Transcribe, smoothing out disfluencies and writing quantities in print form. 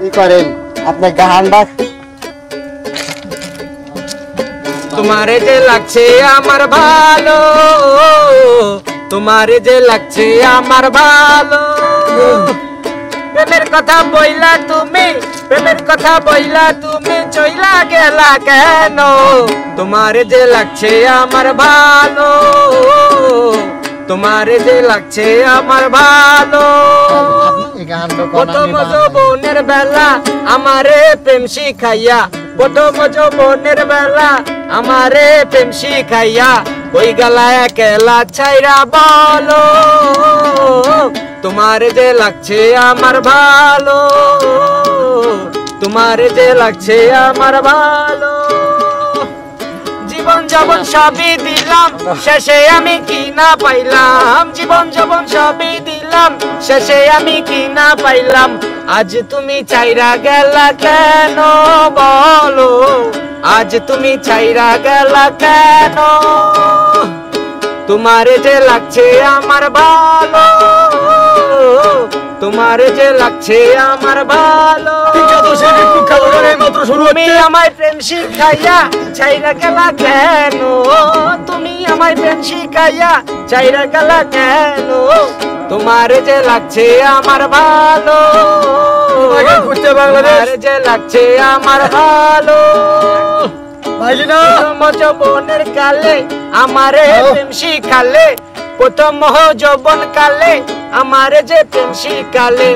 কি করেন আপনি গানটা তোমারে যে লাগছে আমার ভালো তোমারে যে লাগছে আমার ভালো প্রেমের কথা বইলা তুমি চইলা গেলা কেন তোমারে যে লাগছে আমার ভালো তোমারে যে লাগছে আমার ভালো প্রথম যৌবনের বেলা আমারে প্রেম শিখাইয়া প্রথম যৌবনের বেলা আমারে প্রেম শিখাইয়া ওই গলা একলা ছাইরা বলো তোমারে যে লাগছে আমার ভালো তোমারে যে লাগছে আমার ভালো জীবন যৌবন সবই দিলাম শেষে আমি কি না পাইলাম জীবন যৌবন সবই দিলাম শেষে আমি কি না পাইলাম আজ তুমি চাইরা গেলা কেন বলো আজ তুমি চাইরা গেলা কেন তোমারে যে লাগছে আমার ভালো তোমারে যে লাগছে আমার ভালো তুমি আমায় প্রেম শিখাইয়া চাইরা গেলা কেন তুমি আমায় প্রেম শিখাইয়া চাইরা গেলা কেন তোমারে যে লাগছে আমার ভালো তোমারে যে লাগছে আমার ভালো যৌবনের কালে আমারে প্রেম শিখালে প্রথম যৌবন কালে আমারে যে প্রেম শিখালে